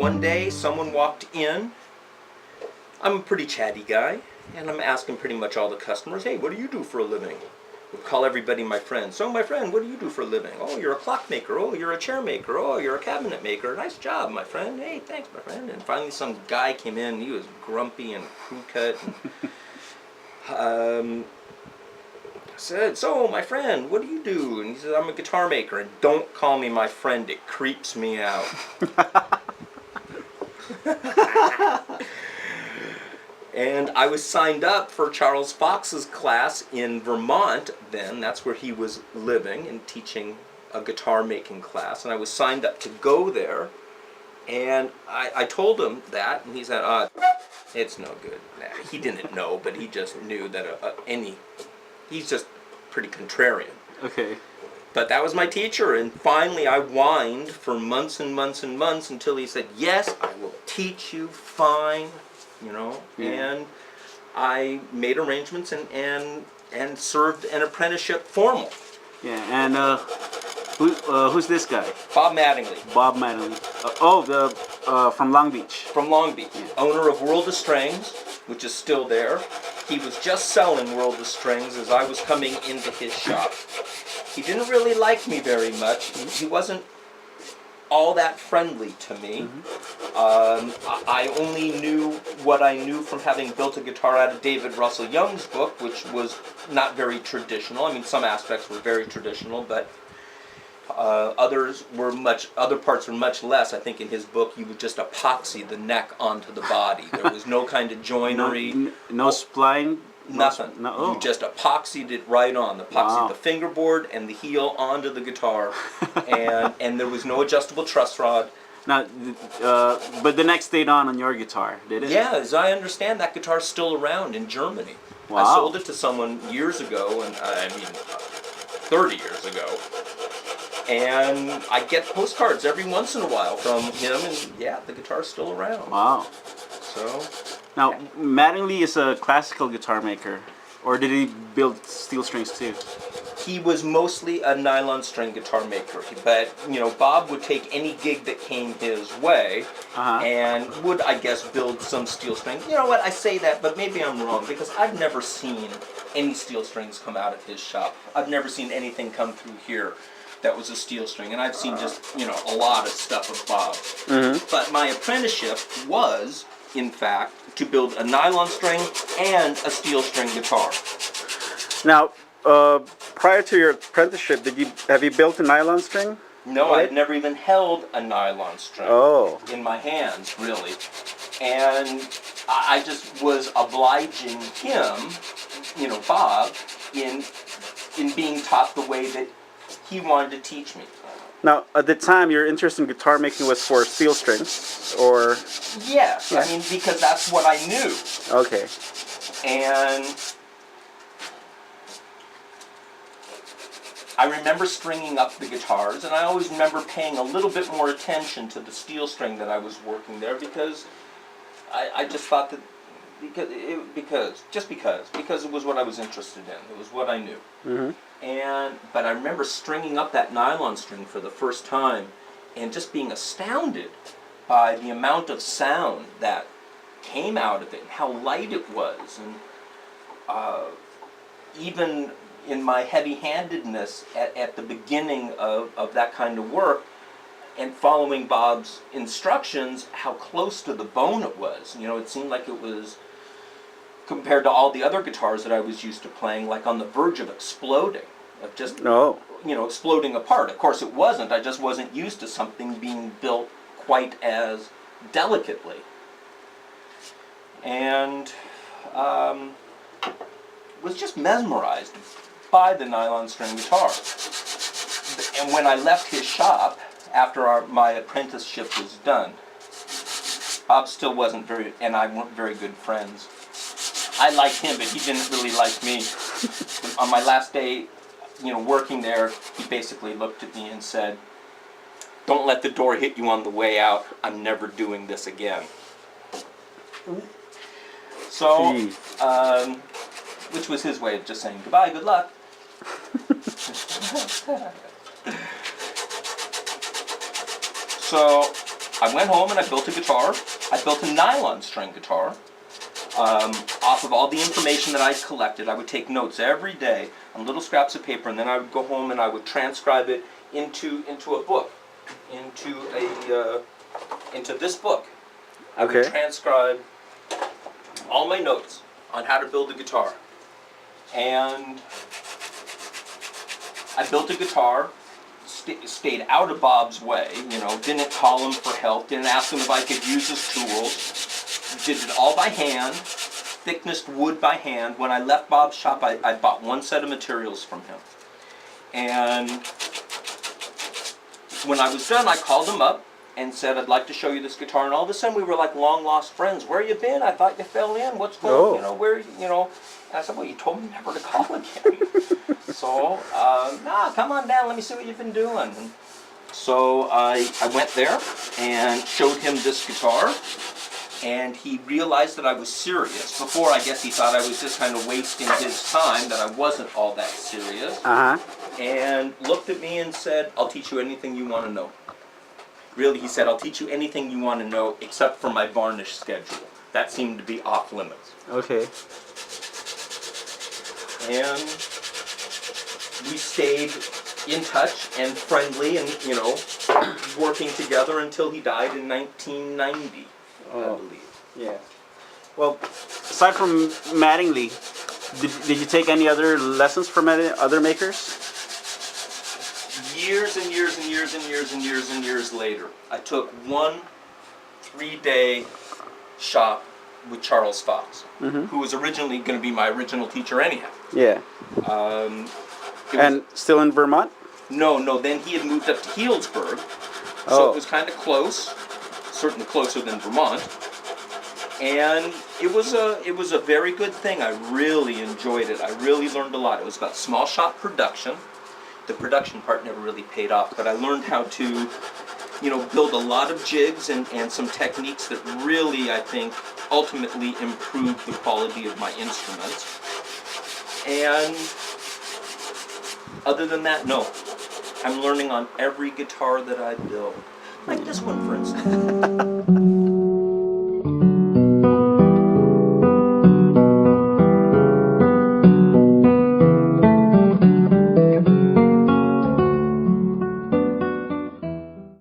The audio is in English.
one day someone walked in. I'm a pretty chatty guy, and I'm asking pretty much all the customers, hey, what do you do for a living? We'll call everybody my friend. So my friend, what do you do for a living? Oh, you're a clock maker. Oh, you're a chair maker. Oh, you're a cabinet maker. Nice job, my friend. Hey, thanks, my friend. And finally some guy came in. He was grumpy and crew cut. And, said, so my friend, what do you do? And he said, I'm a guitar maker. And don't call me my friend. It creeps me out. And I was signed up for Charles Fox's class in Vermont then. That's where he was living and teaching a guitar making class. And I was signed up to go there. And I told him that, and he said, it's no good. Nah, he didn't know, but he just knew that he's just pretty contrarian. Okay. But that was my teacher, and finally I whined for months and months and months until he said, yes, I will teach you fine. You know, and I made arrangements and served an apprenticeship formal. Yeah, and who's this guy? Bob Mattingly. Bob Mattingly. From Long Beach. From Long Beach. Yeah. Owner of World of Strings, which is still there. He was just selling World of Strings as I was coming into his shop. He didn't really like me very much. He wasn't all that friendly to me. I only knew what I knew from having built a guitar out of David Russell Young's book, which was not very traditional. I mean, some aspects were very traditional, but other parts were much less. I think in his book you would just epoxy the neck onto the body. There was no kind of joinery. No spline? Nothing. You just epoxied it right on. Epoxied the fingerboard and the heel onto the guitar, and there was no adjustable truss rod. Now, but the neck stayed on your guitar, did it? Yeah, as I understand, that guitar's still around in Germany. Wow. I sold it to someone years ago, and 30 years ago. And I get postcards every once in a while from him, and yeah, the guitar's still around. Wow. So. Now, Mattingly is a classical guitar maker, or did he build steel strings too? He was mostly a nylon string guitar maker, but Bob would take any gig that came his way, and would, I guess, build some steel strings. You know what? I say that, but maybe I'm wrong because I've never seen any steel strings come out of his shop. I've never seen anything come through here that was a steel string, and I've seen just a lot of stuff of Bob's. But my apprenticeship was, in fact, to build a nylon string and a steel string guitar. Now, prior to your apprenticeship, have you built a nylon string? No, I'd never even held a nylon string in my hands, really. And I just was obliging him, Bob, in being taught the way that he wanted to teach me. Now, at the time, your interest in guitar making was for steel strings, or? Yes, I mean, because that's what I knew. Okay. And I remember stringing up the guitars, and I always remember paying a little bit more attention to the steel string that I was working there because I just thought that because it was what I was interested in. It was what I knew. But I remember stringing up that nylon string for the first time and just being astounded by the amount of sound that came out of it and how light it was. And even in my heavy-handedness at the beginning of that kind of work and following Bob's instructions, how close to the bone it was. It seemed like it was, compared to all the other guitars that I was used to playing, like on the verge of exploding, of just, exploding apart. Of course it wasn't, I just wasn't used to something being built quite as delicately. And was just mesmerized by the nylon string guitar. And when I left his shop, after my apprenticeship was done, Bob still wasn't and I weren't very good friends. I liked him, but he didn't really like me. On my last day, working there, he basically looked at me and said, "Don't let the door hit you on the way out. I'm never doing this again." So, which was his way of just saying, "Goodbye, good luck." So, I went home and I built a guitar. I built a nylon string guitar. Off of all the information that I collected. I would take notes every day on little scraps of paper, and then I would go home and I would transcribe it into a book, into this book. I would transcribe all my notes on how to build a guitar. And I built a guitar, stayed out of Bob's way, you know, didn't call him for help, didn't ask him if I could use his tools, did it all by hand, thickness wood by hand. When I left Bob's shop, I bought one set of materials from him. And when I was done, I called him up and said, I'd like to show you this guitar. And all of a sudden, we were like long lost friends. Where you been? I thought you fell in. What's going on? You know, where, you know? And I said, well, you told me never to call again. So, nah, come on down. Let me see what you've been doing. And so I went there and showed him this guitar. And he realized that I was serious. Before, I guess he thought I was just kind of wasting his time, that I wasn't all that serious. And looked at me and said, I'll teach you anything you want to know. Really, he said, I'll teach you anything you want to know except for my varnish schedule. That seemed to be off limits. Okay. And we stayed in touch and friendly and, you know, working together until he died in 1990. I believe. Yeah. Well, aside from Mattingly, did you take any other lessons from other makers? Years and years and years and years and years and years later, I took one 3-day shop with Charles Fox, who was originally going to be my original teacher anyhow. Yeah. And still in Vermont? No. Then he had moved up to Healdsburg, so it was kind of close. Certainly closer than Vermont, and it was a very good thing. I really enjoyed it. I really learned a lot. It was about small shop production. The production part never really paid off, but I learned how to, you know, build a lot of jigs and some techniques that really, I think, ultimately improved the quality of my instruments. And other than that, no. I'm learning on every guitar that I build. Like this one, for instance.